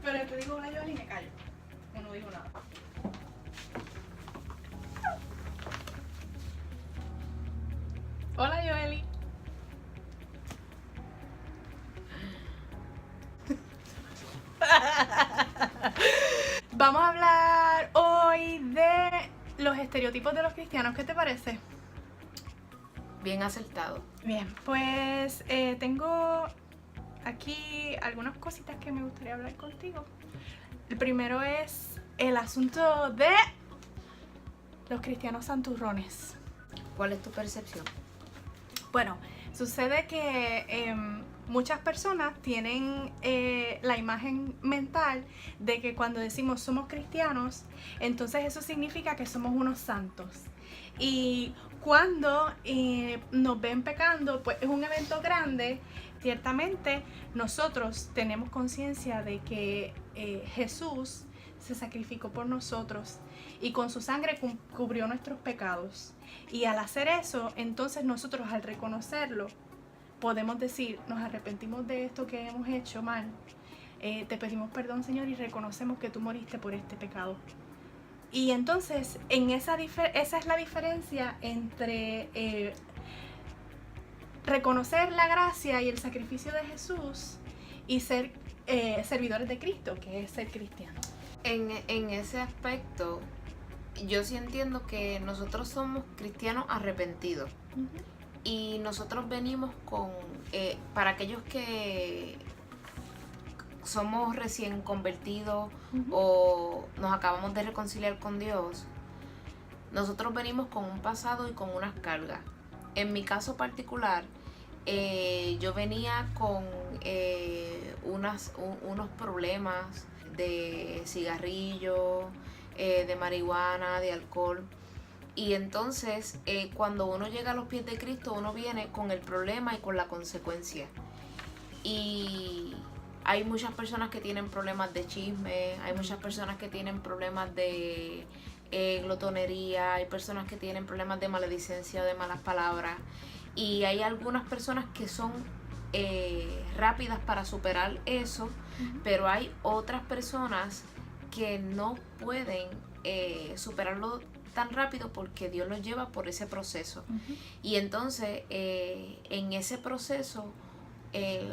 Pero te digo hola Joel y me callo. O no digo nada. Hola Joeli. Vamos a hablar hoy de los estereotipos de los cristianos. ¿Qué te parece? Bien acertado. Bien, pues tengo aquí algunas cositas que me gustaría hablar contigo. El primero es el asunto de los cristianos santurrones. ¿Cuál es tu percepción? Bueno, sucede que muchas personas tienen la imagen mental de que cuando decimos somos cristianos, entonces eso significa que somos unos santos. Y cuando nos ven pecando, pues es un evento grande. Ciertamente nosotros tenemos conciencia de que Jesús se sacrificó por nosotros y con su sangre cubrió nuestros pecados. Y al hacer eso, entonces nosotros al reconocerlo, podemos decir, nos arrepentimos de esto que hemos hecho mal, te pedimos perdón, Señor, y reconocemos que tú moriste por este pecado. Y entonces, esa es la diferencia entre reconocer la gracia y el sacrificio de Jesús y ser servidores de Cristo, que es ser cristiano. En ese aspecto, yo sí entiendo que nosotros somos cristianos arrepentidos. Uh-huh. Y nosotros venimos con, para aquellos que somos recién convertidos o nos acabamos de reconciliar con Dios, nosotros venimos con un pasado y con unas cargas. En mi caso particular, yo venía con unos problemas de cigarrillo, de marihuana, de alcohol. Y entonces cuando uno llega a los pies de Cristo, uno viene con el problema y con la consecuencia. Y hay muchas personas que tienen problemas de chisme, hay muchas personas que tienen problemas de glotonería, hay personas que tienen problemas de maledicencia o de malas palabras. Y hay algunas personas que son rápidas para superar eso, pero hay otras personas que no pueden superarlo tan rápido porque Dios los lleva por ese proceso. Y entonces en ese proceso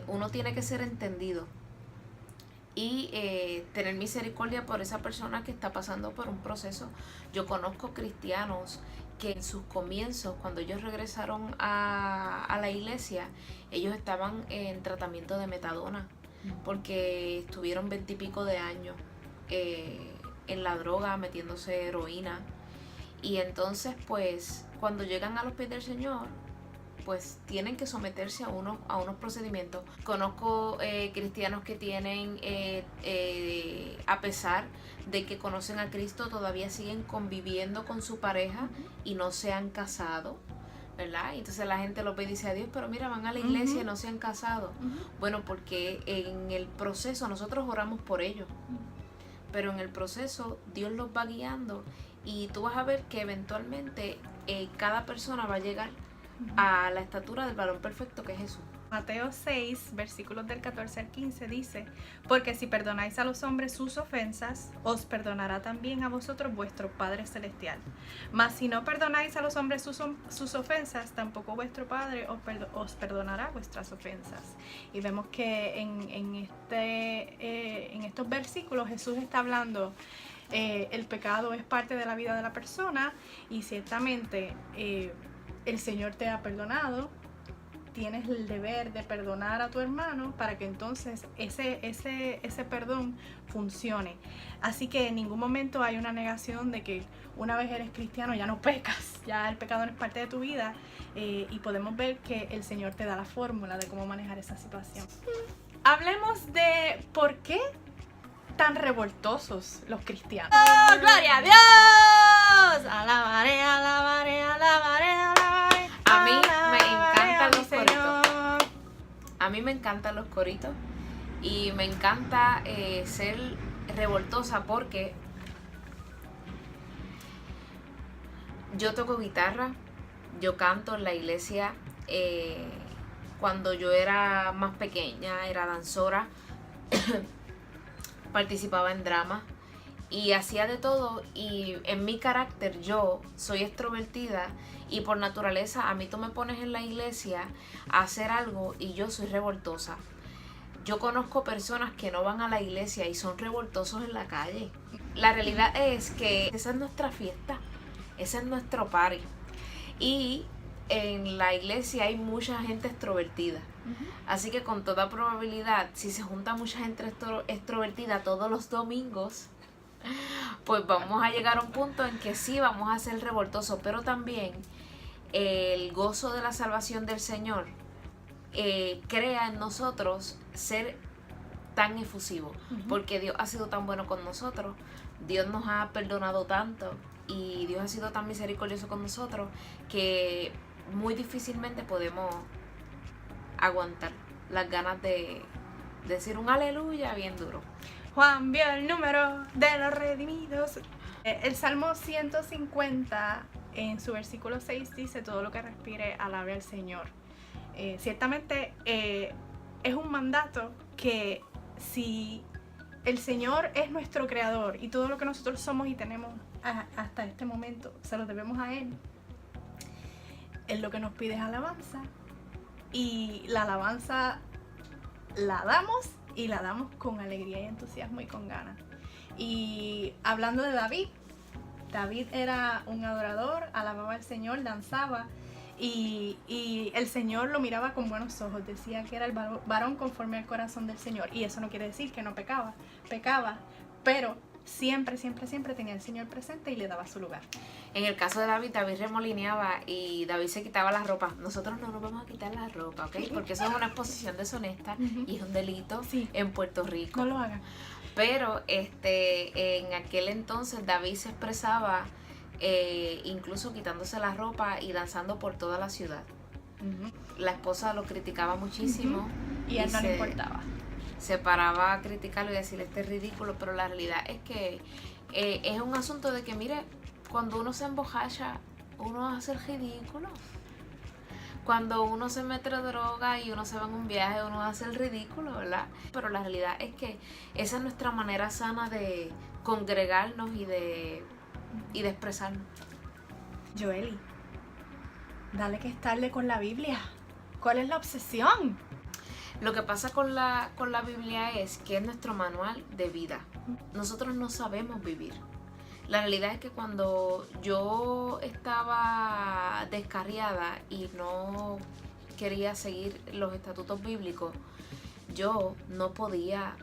uno tiene que ser entendido y tener misericordia por esa persona que está pasando por un proceso. Yo conozco cristianos que en sus comienzos, cuando ellos regresaron a la iglesia, ellos estaban en tratamiento de metadona porque estuvieron 20 y pico de años en la droga, metiéndose heroína. Y entonces pues cuando llegan a los pies del Señor, pues tienen que someterse a unos procedimientos. Conozco cristianos que tienen, a pesar de que conocen a Cristo, todavía siguen conviviendo con su pareja y no se han casado, ¿verdad? Entonces la gente los ve y dice, adiós, pero mira, van a la iglesia y no se han casado. Bueno, porque en el proceso nosotros oramos por ellos, pero en el proceso Dios los va guiando y tú vas a ver que eventualmente cada persona va a llegar a la estatura del varón perfecto que es Jesús. Mateo 6, versículos del 14 al 15 dice, porque si perdonáis a los hombres sus ofensas, os perdonará también a vosotros vuestro Padre Celestial. Mas si no perdonáis a los hombres sus ofensas, tampoco vuestro Padre os perdonará vuestras ofensas. Y vemos que en estos versículos Jesús está hablando, el pecado es parte de la vida de la persona y ciertamente el Señor te ha perdonado. Tienes el deber de perdonar a tu hermano para que entonces ese perdón funcione. Así que en ningún momento hay una negación de que una vez eres cristiano ya no pecas, ya el pecado no es parte de tu vida, y podemos ver que el Señor te da la fórmula de cómo manejar esa situación. Hablemos de por qué tan revoltosos los cristianos. ¡Oh, gloria a Dios! Alabaré, alabaré, alabaré, alabaré. A mí me encantan los coritos. A mí me encantan los coritos y me encanta ser revoltosa porque yo toco guitarra, yo canto en la iglesia. Cuando yo era más pequeña, era danzora. participaba en drama y hacía de todo. Y en mi carácter yo soy extrovertida y por naturaleza a mí tú me pones en la iglesia a hacer algo y yo soy revoltosa. Yo conozco personas que no van a la iglesia y son revoltosos en la calle. La realidad es que esa es nuestra fiesta, ese es nuestro party. Y en la iglesia hay mucha gente extrovertida. Así que con toda probabilidad, si se junta mucha gente extrovertida todos los domingos, pues vamos a llegar a un punto en que sí vamos a ser revoltosos, pero también el gozo de la salvación del Señor crea en nosotros ser tan efusivo, porque Dios ha sido tan bueno con nosotros, Dios nos ha perdonado tanto y Dios ha sido tan misericordioso con nosotros que muy difícilmente podemos aguantar las ganas de decir un aleluya bien duro. Juan vio el número de los redimidos. El Salmo 150 en su versículo 6 dice: todo lo que respire alabe al Señor. Ciertamente es un mandato que si el Señor es nuestro creador y todo lo que nosotros somos y tenemos hasta este momento se lo debemos a Él, Él lo que nos pide es alabanza, y la alabanza la damos y la damos con alegría y entusiasmo y con ganas. Y hablando de David era un adorador, alababa al Señor, danzaba. Y el Señor lo miraba con buenos ojos, decía que era el varón conforme al corazón del Señor. Y eso no quiere decir que no pecaba, pero siempre tenía al Señor presente y le daba su lugar. En el caso de David remolineaba y David se quitaba la ropa. Nosotros no nos vamos a quitar la ropa, ¿ok? Porque eso es una exposición deshonesta y es un delito en Puerto Rico. No lo hagan. Pero en aquel entonces David se expresaba incluso quitándose la ropa y danzando por toda la ciudad. La esposa lo criticaba muchísimo y a él no le importaba. Se paraba a criticarlo y decirle este es ridículo, pero la realidad es que es un asunto de que, mire, cuando uno se emborracha, uno hace el ridículo. Cuando uno se mete a droga y uno se va en un viaje, uno hace el ridículo, ¿verdad? Pero la realidad es que esa es nuestra manera sana de congregarnos y de expresarnos. Joely, dale que estarle con la Biblia. ¿Cuál es la obsesión? Lo que pasa con la Biblia es que es nuestro manual de vida. Nosotros no sabemos vivir. La realidad es que cuando yo estaba descarriada y no quería seguir los estatutos bíblicos, yo no podía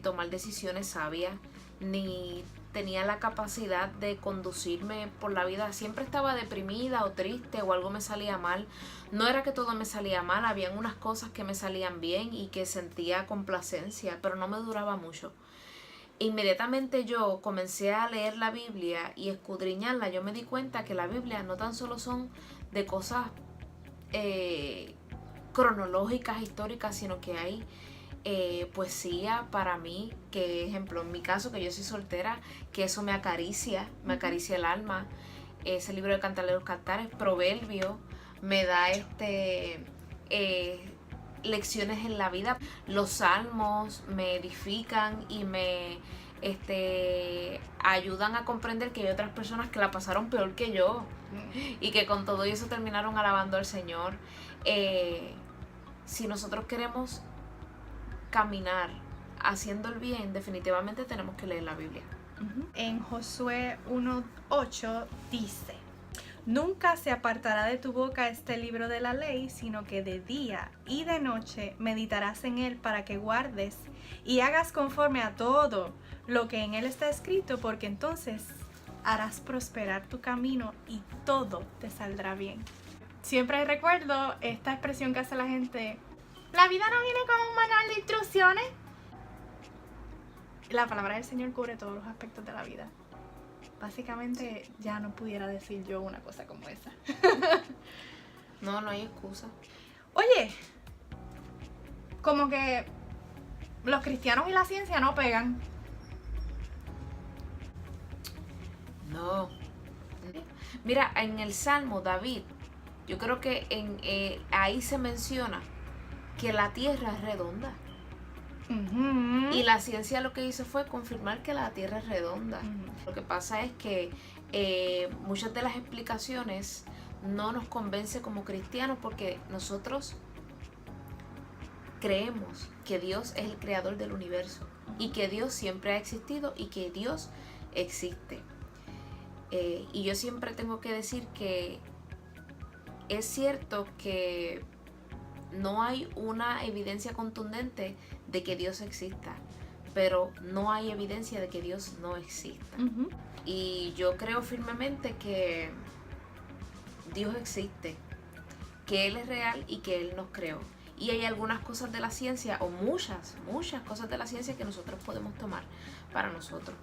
tomar decisiones sabias, ni tenía la capacidad de conducirme por la vida. Siempre estaba deprimida o triste o algo me salía mal. No era que todo me salía mal, habían unas cosas que me salían bien y que sentía complacencia, pero no me duraba mucho. Inmediatamente yo comencé a leer la Biblia y escudriñarla. Yo me di cuenta que la Biblia no tan solo son de cosas cronológicas, históricas, sino que hay poesía para mí, que ejemplo en mi caso, que yo soy soltera, que eso me acaricia el alma. Ese libro de Cantar de los Cantares, Proverbio, me da lecciones en la vida. Los salmos me edifican y me ayudan a comprender que hay otras personas que la pasaron peor que yo y que con todo eso terminaron alabando al Señor. Si nosotros queremos caminar haciendo el bien, definitivamente tenemos que leer la Biblia. En Josué 1:8 dice: nunca se apartará de tu boca este libro de la ley, sino que de día y de noche meditarás en él para que guardes y hagas conforme a todo lo que en él está escrito, porque entonces harás prosperar tu camino y todo te saldrá bien. Siempre recuerdo esta expresión que hace la gente: la vida no viene con un manual de instrucciones. La palabra del Señor cubre todos los aspectos de la vida. Básicamente ya no pudiera decir yo una cosa como esa. No hay excusa. Oye, como que los cristianos y la ciencia no pegan. No. Mira, en el Salmo, David, yo creo que ahí se menciona que la tierra es redonda. Y la ciencia lo que hizo fue confirmar que la Tierra es redonda. Lo que pasa es que muchas de las explicaciones no nos convence como cristianos porque nosotros creemos que Dios es el creador del universo y que Dios siempre ha existido y que Dios existe. Y yo siempre tengo que decir que es cierto que no hay una evidencia contundente de que Dios exista, pero no hay evidencia de que Dios no exista. Y yo creo firmemente que Dios existe, que Él es real y que Él nos creó. Y hay algunas cosas de la ciencia, o muchas cosas de la ciencia que nosotros podemos tomar para nosotros.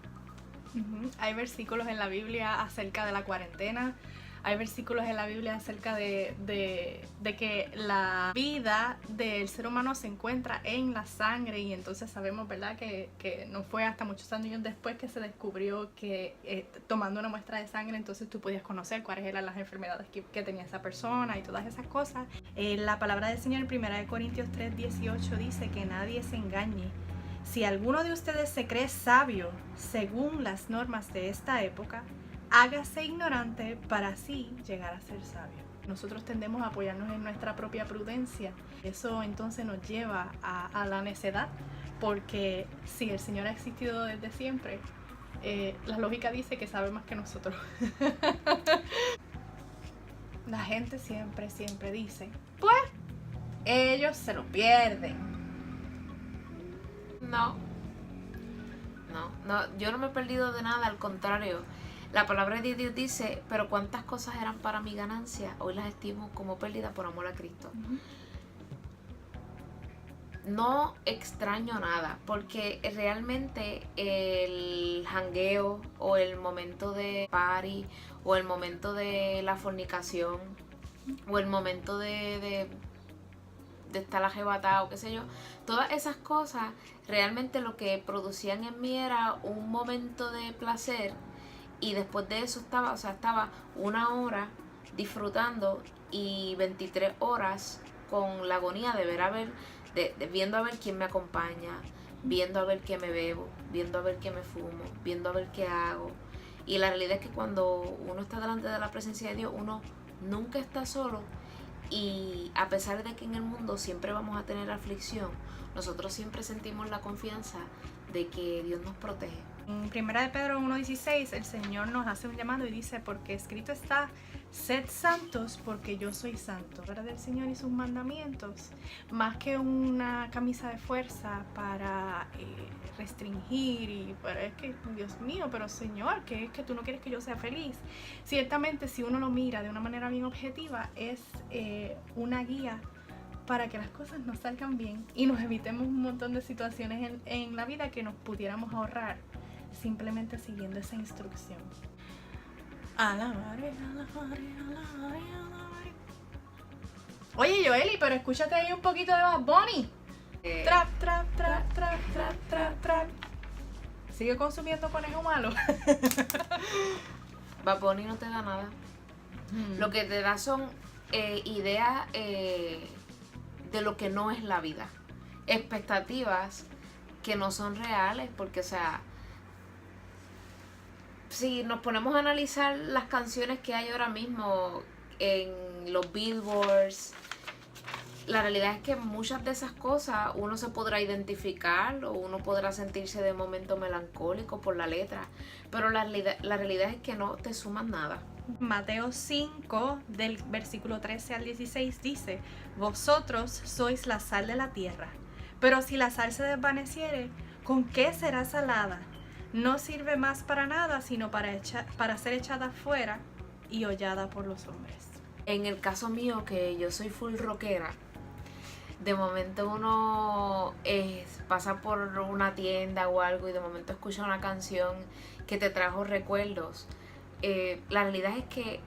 Hay versículos en la Biblia acerca de la cuarentena. Hay versículos en la Biblia acerca de que la vida del ser humano se encuentra en la sangre, y entonces sabemos, ¿verdad?, que no fue hasta muchos años después que se descubrió que tomando una muestra de sangre entonces tú podías conocer cuáles eran las enfermedades que tenía esa persona y todas esas cosas. La palabra del Señor en 1 Corintios 3:18 dice que nadie se engañe. Si alguno de ustedes se cree sabio según las normas de esta época, hágase ignorante para así llegar a ser sabio. Nosotros tendemos a apoyarnos en nuestra propia prudencia. Eso entonces nos lleva a la necedad, porque si el Señor ha existido desde siempre, la lógica dice que sabe más que nosotros. La gente siempre dice, pues, ellos se lo pierden. No, yo no me he perdido de nada, al contrario. La palabra de Dios dice, pero cuántas cosas eran para mi ganancia, hoy las estimo como pérdida por amor a Cristo. No extraño nada, porque realmente el jangueo o el momento de party o el momento de la fornicación o el momento de estar arrebatado, qué sé yo, todas esas cosas realmente lo que producían en mí era un momento de placer, y después de eso estaba 1 hora disfrutando y 23 horas con la agonía de viendo a ver quién me acompaña, viendo a ver qué me bebo, viendo a ver qué me fumo, viendo a ver qué hago. Y la realidad es que cuando uno está delante de la presencia de Dios, uno nunca está solo. Y a pesar de que en el mundo siempre vamos a tener aflicción, nosotros siempre sentimos la confianza de que Dios nos protege. En 1 de Pedro 1:16 el Señor nos hace un llamado y dice, porque escrito está, sed santos porque yo soy santo. La palabra del Señor y sus mandamientos, más que una camisa de fuerza para restringir y para, es que, Dios mío, pero Señor, que es que tú no quieres que yo sea feliz. Ciertamente, si uno lo mira de una manera bien objetiva, es una guía para que las cosas nos salgan bien y nos evitemos un montón de situaciones en la vida que nos pudiéramos ahorrar simplemente siguiendo esa instrucción. Alabaré. Oye, Joeli, pero escúchate ahí un poquito de Bad Bunny. Trap, trap, trap, trap, trap, trap, trap. Sigue consumiendo conejo malo. Bad Bunny no te da nada. Lo que te da son ideas de lo que no es la vida. Expectativas que no son reales, porque, o sea, si nos ponemos a analizar las canciones que hay ahora mismo en los billboards, la realidad es que muchas de esas cosas uno se podrá identificar o uno podrá sentirse de momento melancólico por la letra, pero la realidad es que no te suman nada. Mateo 5, del versículo 13 al 16 dice, vosotros sois la sal de la tierra, pero si la sal se desvaneciere, ¿con qué será salada? No sirve más para nada, sino para ser echada fuera y hollada por los hombres. En el caso mío, que yo soy full rockera, de momento uno pasa por una tienda o algo y de momento escucha una canción que te trajo recuerdos. La realidad es que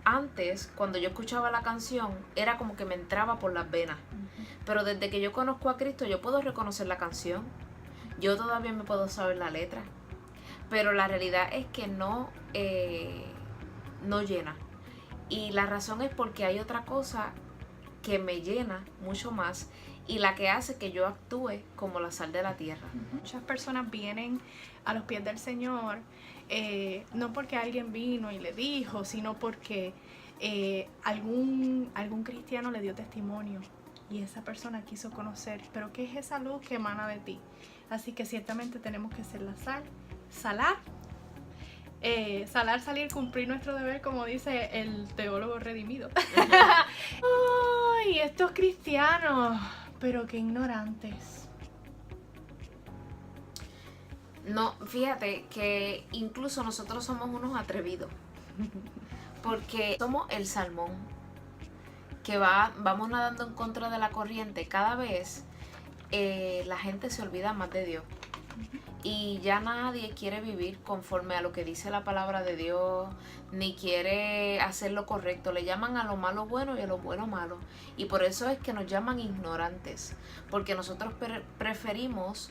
antes, cuando yo escuchaba la canción, era como que me entraba por las venas. Pero desde que yo conozco a Cristo, yo puedo reconocer la canción. Yo todavía me puedo saber la letra. Pero la realidad es que no llena. Y la razón es porque hay otra cosa que me llena mucho más, y la que hace que yo actúe como la sal de la tierra. Muchas personas vienen a los pies del Señor, no porque alguien vino y le dijo, sino porque algún cristiano le dio testimonio y esa persona quiso conocer, pero ¿qué es esa luz que emana de ti? Así que ciertamente tenemos que ser la sal, salar, salir, cumplir nuestro deber, como dice el teólogo redimido. Ay, estos cristianos, pero qué ignorantes. No, fíjate que incluso nosotros somos unos atrevidos, porque somos el salmón que vamos nadando en contra de la corriente. Cada vez la gente se olvida más de Dios y ya nadie quiere vivir conforme a lo que dice la palabra de Dios, ni quiere hacer lo correcto. Le llaman a lo malo bueno y a lo bueno malo, y por eso es que nos llaman ignorantes, porque nosotros preferimos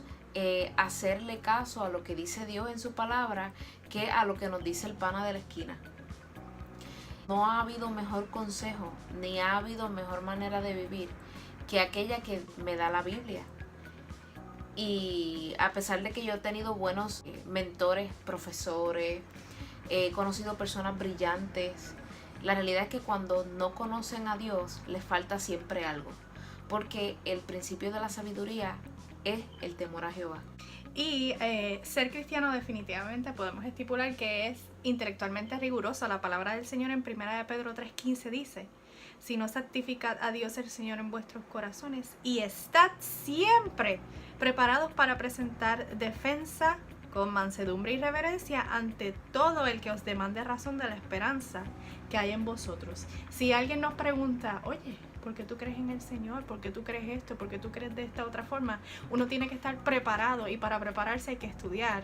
hacerle caso a lo que dice Dios en su palabra que a lo que nos dice el pana de la esquina. No ha habido mejor consejo, ni ha habido mejor manera de vivir que aquella que me da la Biblia. Y a pesar de que yo he tenido buenos mentores, profesores, he conocido personas brillantes, la realidad es que cuando no conocen a Dios les falta siempre algo, porque el principio de la sabiduría es el temor a Jehová. Y ser cristiano definitivamente podemos estipular que es intelectualmente riguroso. La palabra del Señor en 1 de Pedro 3:15 dice: si no santificad a Dios el Señor en vuestros corazones y estad siempre preparados para presentar defensa con mansedumbre y reverencia ante todo el que os demande razón de la esperanza que hay en vosotros. Si alguien nos pregunta, oye, ¿por qué tú crees en el Señor? ¿Por qué tú crees esto? ¿Por qué tú crees de esta otra forma? Uno tiene que estar preparado, y para prepararse hay que estudiar.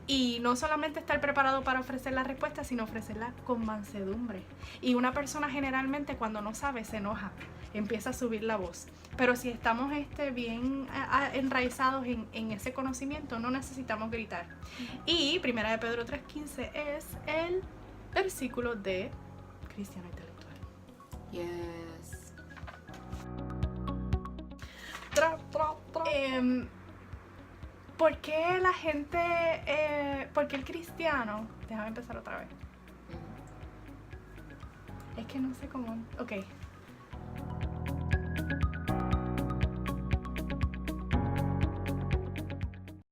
Y no solamente estar preparado para ofrecer la respuesta, sino ofrecerla con mansedumbre. Y una persona generalmente cuando no sabe se enoja, empieza a subir la voz. Pero si estamos bien enraizados en ese conocimiento, no necesitamos gritar. Y 1 de Pedro 3:15 es el versículo de cristiano intelectual. Yes. ¿Por qué la gente, por qué el cristiano? Déjame empezar otra vez. Es que no sé cómo. Ok,